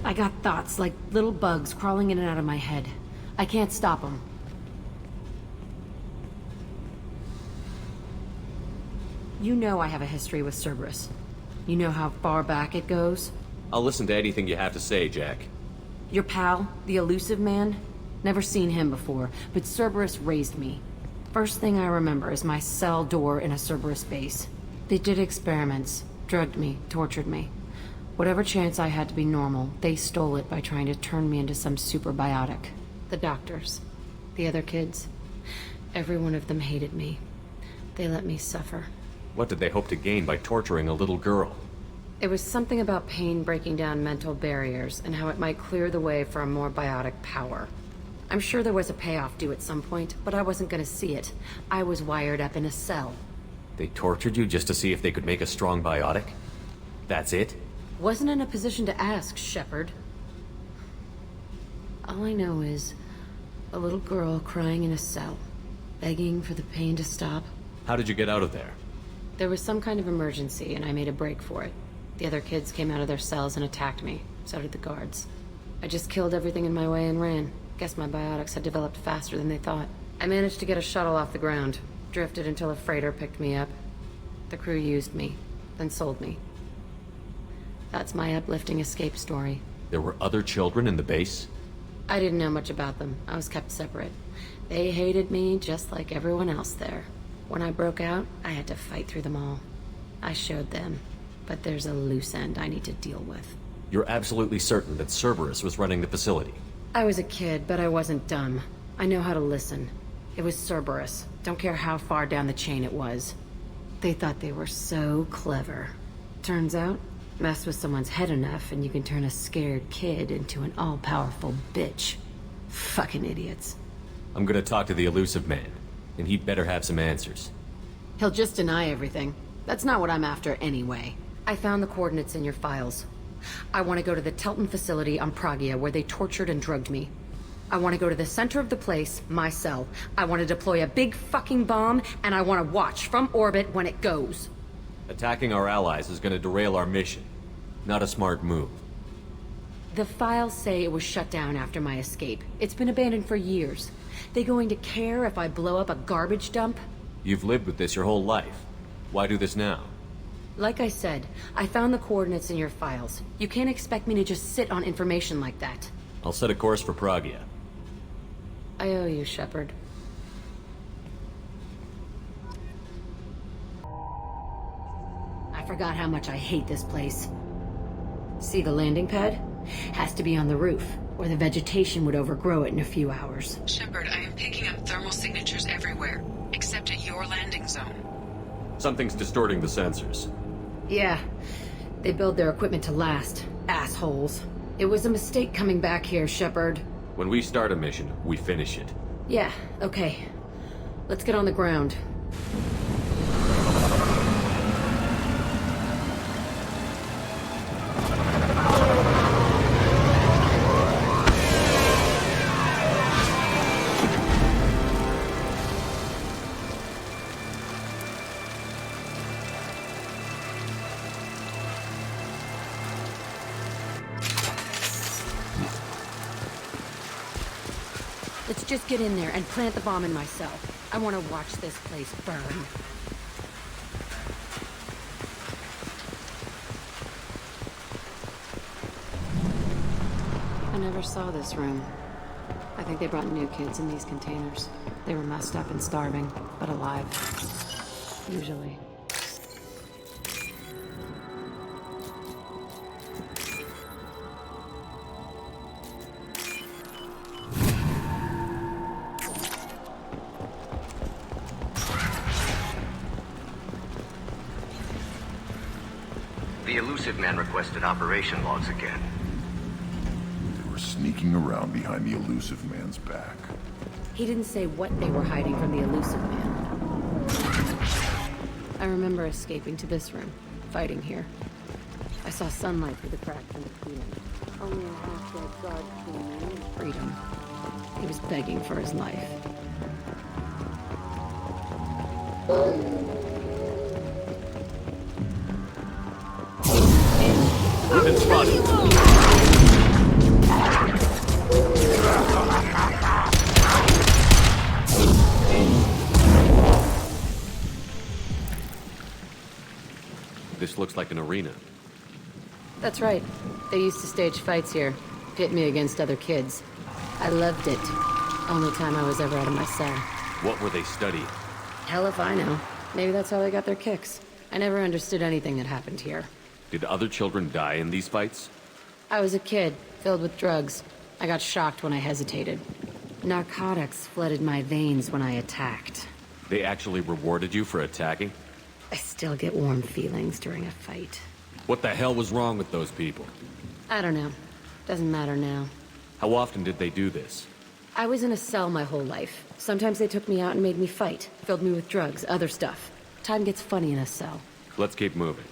I got thoughts like little bugs crawling in and out of my head. I can't stop them. You know I have a history with Cerberus. You know how far back it goes? I'll listen to anything you have to say, Jack. Your pal, the elusive man? Never seen him before, but Cerberus raised me. First thing I remember is my cell door in a Cerberus base. They did experiments, drugged me, tortured me. Whatever chance I had to be normal, they stole it by trying to turn me into some super biotic. The doctors, the other kids, every one of them hated me. They let me suffer. What did they hope to gain by torturing a little girl? It was something about pain breaking down mental barriers and how it might clear the way for a more biotic power. I'm sure there was a payoff due at some point, but I wasn't gonna see it. I was wired up in a cell. They tortured you just to see if they could make a strong biotic? That's it? Wasn't in a position to ask, Shepard. All I know is a little girl crying in a cell, begging for the pain to stop. How did you get out of there? There was some kind of emergency, and I made a break for it. The other kids came out of their cells and attacked me. So did the guards. I just killed everything in my way and ran. Guess my biotics had developed faster than they thought. I managed to get a shuttle off the ground. Drifted until a freighter picked me up. The crew used me, then sold me. That's my uplifting escape story. There were other children in the base? I didn't know much about them. I was kept separate. They hated me just like everyone else there. When I broke out, I had to fight through them all. I showed them, but there's a loose end I need to deal with. You're absolutely certain that Cerberus was running the facility? I was a kid, but I wasn't dumb. I know how to listen. It was Cerberus. Don't care how far down the chain it was. They thought they were so clever. Turns out, mess with someone's head enough and you can turn a scared kid into an all-powerful bitch. Fucking idiots. I'm gonna talk to the elusive man, and he better have some answers. He'll just deny everything. That's not what I'm after anyway. I found the coordinates in your files. I want to go to the Telton facility on Pragia where they tortured and drugged me. I want to go to the center of the place, my cell. I want to deploy a big fucking bomb, and I want to watch from orbit when it goes. Attacking our allies is gonna derail our mission. Not a smart move. The files say it was shut down after my escape. It's been abandoned for years. They going to care if I blow up a garbage dump? You've lived with this your whole life. Why do this now? Like I said, I found the coordinates in your files. You can't expect me to just sit on information like that. I'll set a course for Pragia. I owe you, Shepard. I forgot how much I hate this place. See the landing pad? Has to be on the roof, or the vegetation would overgrow it in a few hours. Shepard, I am picking up thermal signatures everywhere, except at your landing zone. Something's distorting the sensors. Yeah, they build their equipment to last. Assholes. It was a mistake coming back here, Shepard. When we start a mission, we finish it. Yeah, okay. Let's get on the ground. Let's just get in there and plant the bomb in my cell. I want to watch this place burn. I never saw this room. I think they brought new kids in these containers. They were messed up and starving, but alive. Usually. The elusive man requested operation logs again. They were sneaking around behind the elusive man's back. He didn't say what they were hiding from the elusive man. I remember escaping to this room, fighting here. I saw sunlight through the cracks in the ceiling. Only a half-dead guard between me and freedom. He was begging for his life. We've been spotted. This looks like an arena. That's right. They used to stage fights here, pit me against other kids. I loved it. Only time I was ever out of my cell. What were they studying? Hell if I know. Maybe that's how they got their kicks. I never understood anything that happened here. Did other children die in these fights? I was a kid, filled with drugs. I got shocked when I hesitated. Narcotics flooded my veins when I attacked. They actually rewarded you for attacking? I still get warm feelings during a fight. What the hell was wrong with those people? I don't know. Doesn't matter now. How often did they do this? I was in a cell my whole life. Sometimes they took me out and made me fight. Filled me with drugs, other stuff. Time gets funny in a cell. Let's keep moving.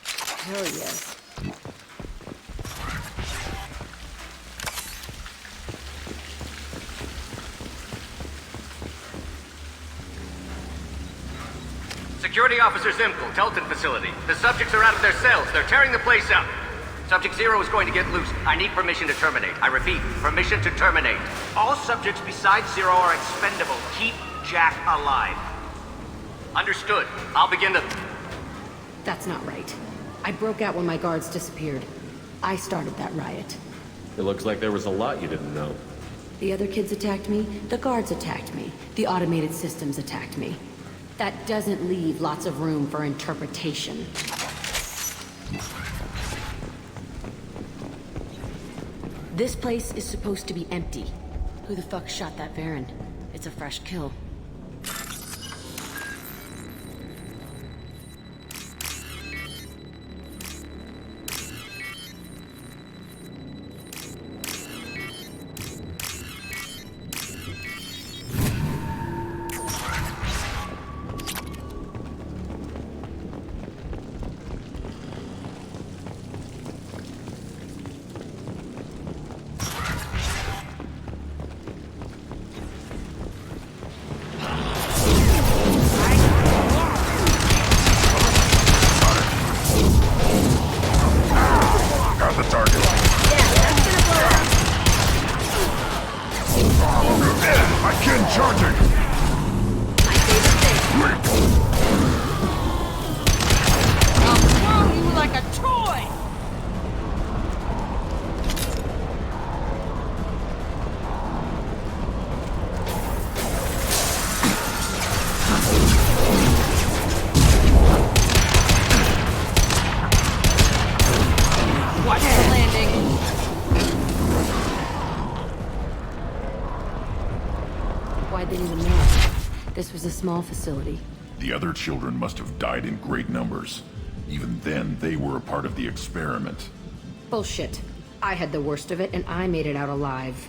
Hell yes. Security Officer Zimkel, Telton facility. The subjects are out of their cells. They're tearing the place up. Subject Zero is going to get loose. I need permission to terminate. I repeat, permission to terminate. All subjects besides Zero are expendable. Keep Jack alive. Understood. I'll begin the... That's not right. I broke out when my guards disappeared. I started that riot. It looks like there was a lot you didn't know. The other kids attacked me, the guards attacked me, the automated systems attacked me. That doesn't leave lots of room for interpretation. This place is supposed to be empty. Who the fuck shot that Baron? It's a fresh kill. Why'd they need a mask? This was a small facility. The other children must have died in great numbers. Even then, they were a part of the experiment. Bullshit. I had the worst of it, and I made it out alive.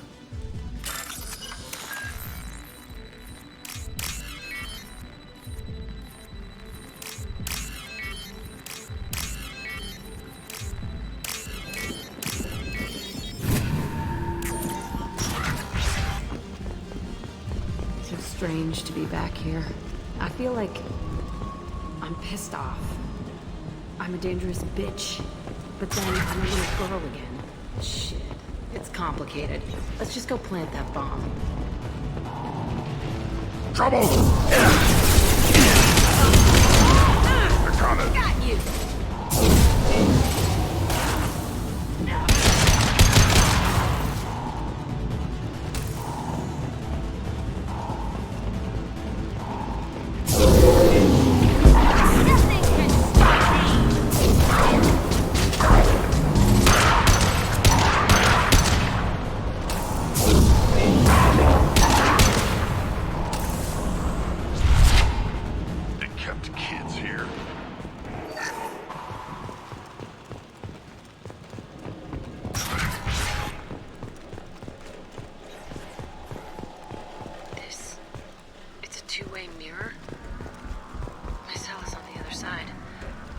Strange to be back here. I feel like I'm pissed off. I'm a dangerous bitch. But then I'm a little girl again. Shit. It's complicated. Let's just go plant that bomb. Trouble! They're coming. Got you!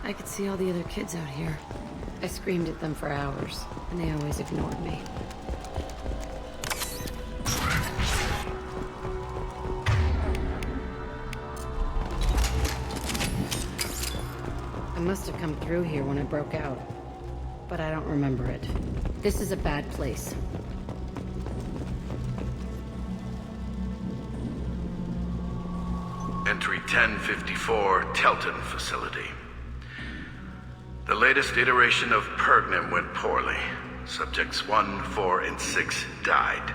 I could see all the other kids out here. I screamed at them for hours, and they always ignored me. I must have come through here when I broke out, but I don't remember it. This is a bad place. Entry 1054, Telton facility. The latest iteration of Pergnum went poorly. Subjects 1, 4, and 6 died.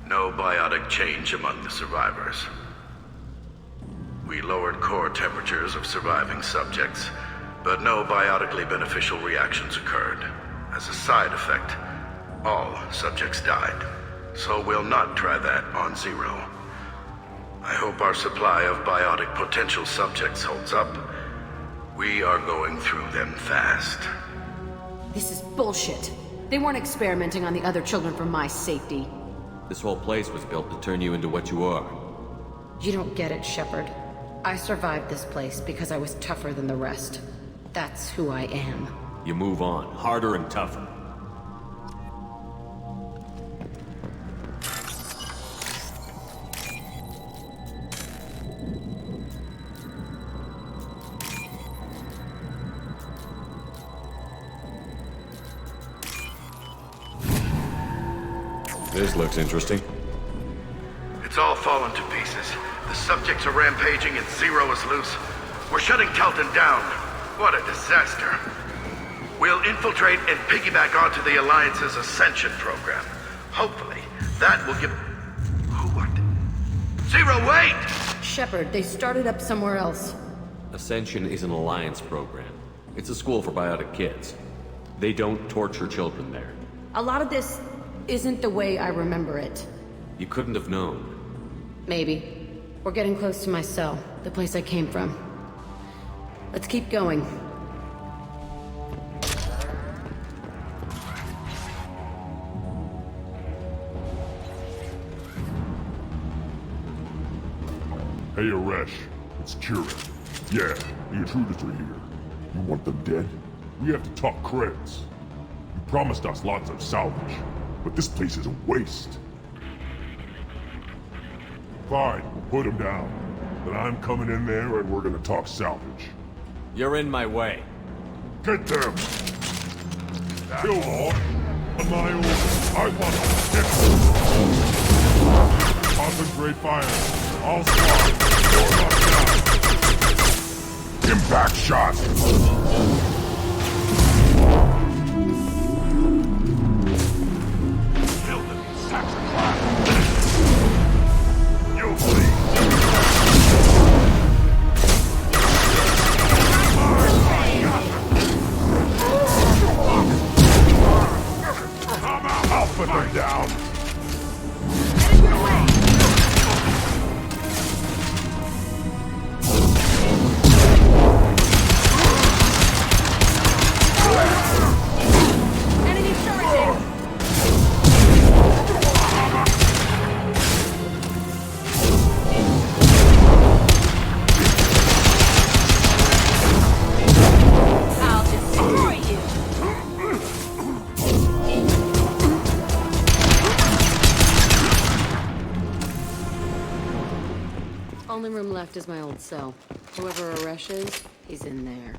No biotic change among the survivors. We lowered core temperatures of surviving subjects, but no biotically beneficial reactions occurred. As a side effect, all subjects died. So we'll not try that on Zero. I hope our supply of biotic potential subjects holds up. We are going through them fast. This is bullshit. They weren't experimenting on the other children for my safety. This whole place was built to turn you into what you are. You don't get it, Shepard. I survived this place because I was tougher than the rest. That's who I am. You move on, harder and tougher. This looks interesting. It's all fallen to pieces. The subjects are rampaging and Zero is loose. We're shutting Kelton down. What a disaster. We'll infiltrate and piggyback onto the Alliance's Ascension program. Hopefully, that will give... What? Zero, wait! Shepard, they started up somewhere else. Ascension is an Alliance program. It's a school for biotic kids. They don't torture children there. A lot of this isn't the way I remember it. You couldn't have known. Maybe. We're getting close to my cell, the place I came from. Let's keep going. Hey, Aresh. It's Kieran. Yeah, the intruders are here. You want them dead? We have to talk credits. You promised us lots of salvage, but this place is a waste. Fine, we'll put them down. Then I'm coming in there and we're gonna talk salvage. You're in my way. Get them! Kill all. On my own. I want to get them. Concentrate fire. All squad. You're locked down. Impact shot. Kill them, sacks of glass. You'll bleed. I'll put them down. Enemy turret! I'll destroy you! Only room left is my old cell. Whoever Aresh is, he's in there.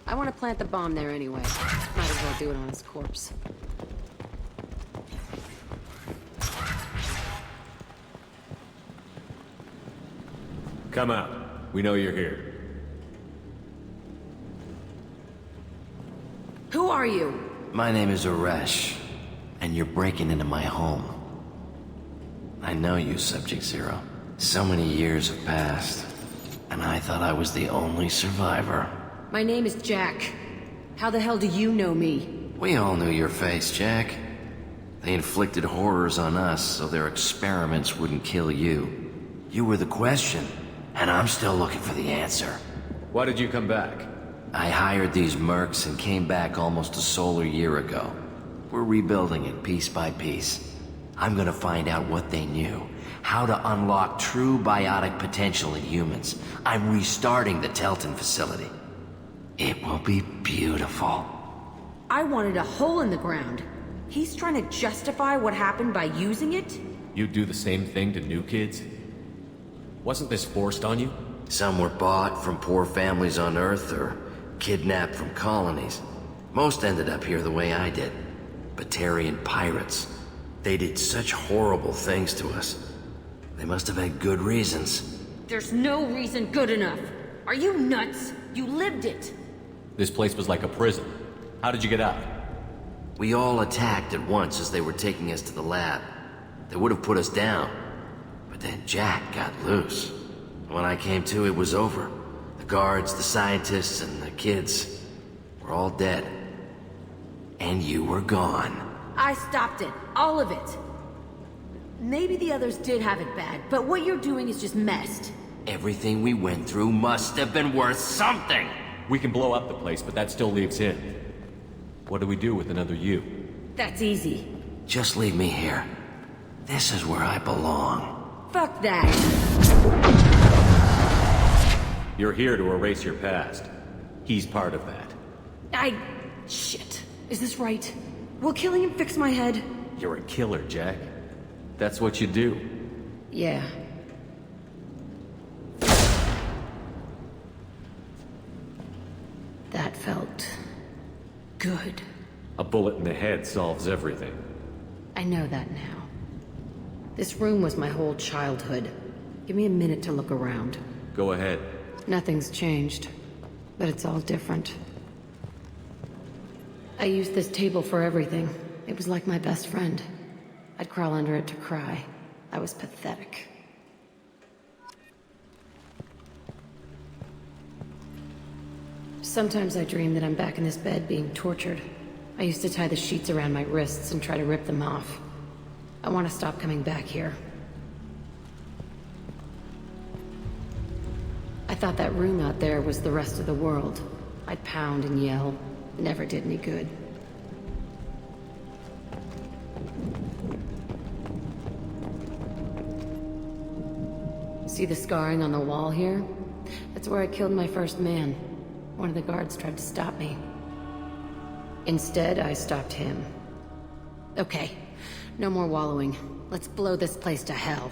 I want to plant the bomb there anyway. Might as well do it on his corpse. Come out. We know you're here. Who are you? My name is Aresh, and you're breaking into my home. I know you, Subject Zero. So many years have passed, and I thought I was the only survivor. My name is Jack. How the hell do you know me? We all knew your face, Jack. They inflicted horrors on us so their experiments wouldn't kill you. You were the question, and I'm still looking for the answer. Why did you come back? I hired these mercs and came back almost a solar year ago. We're rebuilding it piece by piece. I'm gonna find out what they knew. How to unlock true biotic potential in humans. I'm restarting the Telton facility. It will be beautiful. I wanted a hole in the ground. He's trying to justify what happened by using it? You do the same thing to new kids? Wasn't this forced on you? Some were bought from poor families on Earth or kidnapped from colonies. Most ended up here the way I did. Batarian pirates. They did such horrible things to us. They must have had good reasons. There's no reason good enough. Are you nuts? You lived it. This place was like a prison. How did you get out? We all attacked at once as they were taking us to the lab. They would have put us down. But then Jack got loose. When I came to, it was over. The guards, the scientists, and the kids were all dead. And you were gone. I stopped it. All of it. Maybe the others did have it bad, but what you're doing is just messed. Everything we went through must have been worth something! We can blow up the place, but that still leaves him. What do we do with another you? That's easy. Just leave me here. This is where I belong. Fuck that. You're here to erase your past. He's part of that. Shit. Is this right? Will killing him fix my head? You're a killer, Jack. That's what you do. Yeah. That felt... good. A bullet in the head solves everything. I know that now. This room was my whole childhood. Give me a minute to look around. Go ahead. Nothing's changed, but it's all different. I used this table for everything. It was like my best friend. I'd crawl under it to cry. I was pathetic. Sometimes I dream that I'm back in this bed being tortured. I used to tie the sheets around my wrists and try to rip them off. I want to stop coming back here. I thought that room out there was the rest of the world. I'd pound and yell. Never did any good. See the scarring on the wall here? That's where I killed my first man. One of the guards tried to stop me. Instead, I stopped him. Okay, no more wallowing. Let's blow this place to hell.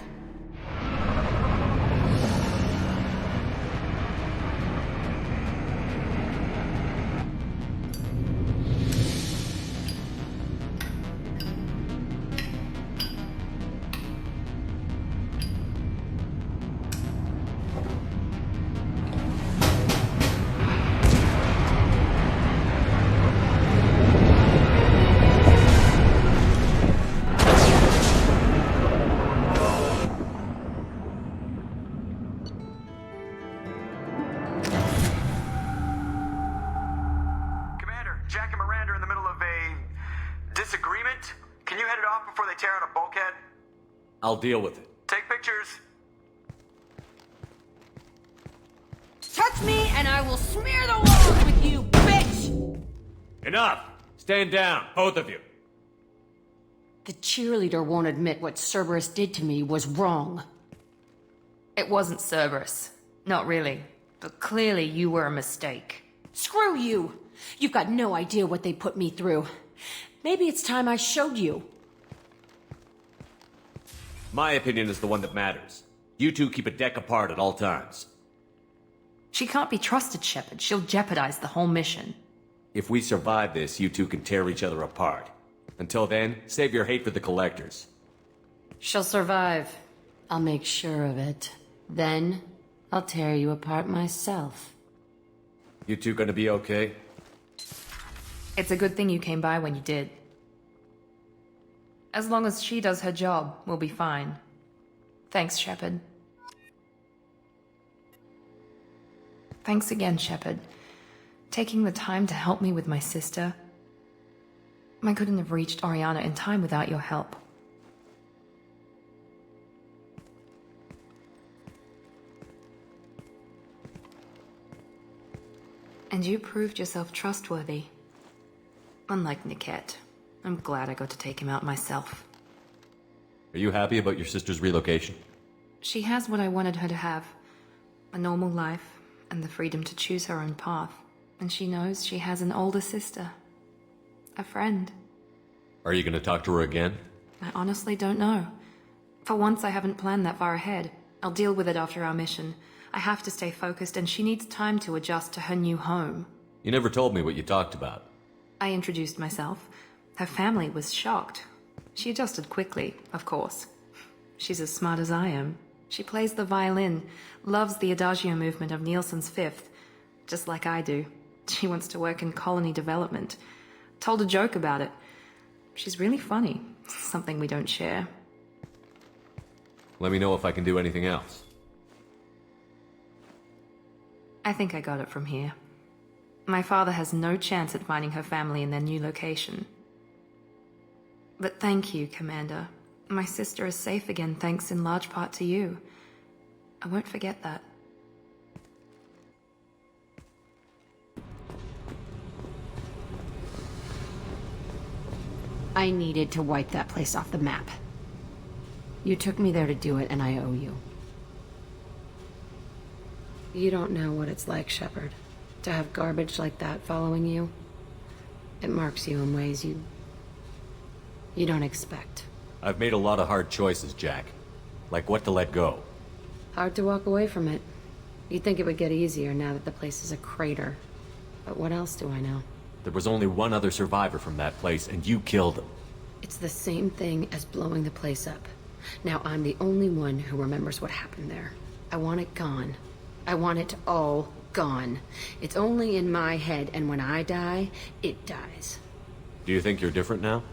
I'll deal with it. Take pictures. Touch me and I will smear the walls with you, bitch! Enough! Stand down, both of you. The cheerleader won't admit what Cerberus did to me was wrong. It wasn't Cerberus. Not really. But clearly you were a mistake. Screw you! You've got no idea what they put me through. Maybe it's time I showed you. My opinion is the one that matters. You two keep a deck apart at all times. She can't be trusted, Shepard. She'll jeopardize the whole mission. If we survive this, you two can tear each other apart. Until then, save your hate for the collectors. She'll survive. I'll make sure of it. Then, I'll tear you apart myself. You two gonna be okay? It's a good thing you came by when you did. As long as she does her job, we'll be fine. Thanks, Shepard. Thanks again, Shepard. Taking the time to help me with my sister. I couldn't have reached Oriana in time without your help. And you proved yourself trustworthy. Unlike Niket. I'm glad I got to take him out myself. Are you happy about your sister's relocation? She has what I wanted her to have. A normal life, and the freedom to choose her own path. And she knows she has an older sister. A friend. Are you gonna talk to her again? I honestly don't know. For once, I haven't planned that far ahead. I'll deal with it after our mission. I have to stay focused, and she needs time to adjust to her new home. You never told me what you talked about. I introduced myself. Her family was shocked. She adjusted quickly, of course. She's as smart as I am. She plays the violin, loves the adagio movement of Nielsen's Fifth, just like I do. She wants to work in colony development. Told a joke about it. She's really funny. Something we don't share. Let me know if I can do anything else. I think I got it from here. My father has no chance at finding her family in their new location. But thank you, Commander. My sister is safe again thanks in large part to you. I won't forget that. I needed to wipe that place off the map. You took me there to do it, and I owe you. You don't know what it's like, Shepard, to have garbage like that following you. It marks you in ways you don't expect. I've made a lot of hard choices, Jack. Like what to let go. Hard to walk away from it. You'd think it would get easier now that the place is a crater. But what else do I know? There was only one other survivor from that place, and you killed him. It's the same thing as blowing the place up. Now I'm the only one who remembers what happened there. I want it gone. I want it all gone. It's only in my head, and when I die, it dies. Do you think you're different now?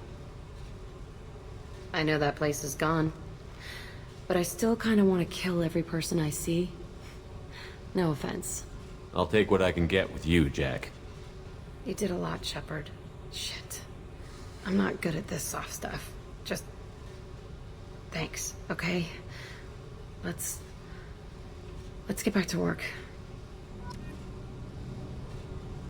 I know that place is gone. But I still kind of want to kill every person I see. No offense. I'll take what I can get with you, Jack. You did a lot, Shepard. Shit. I'm not good at this soft stuff. Just... thanks, okay? Let's get back to work.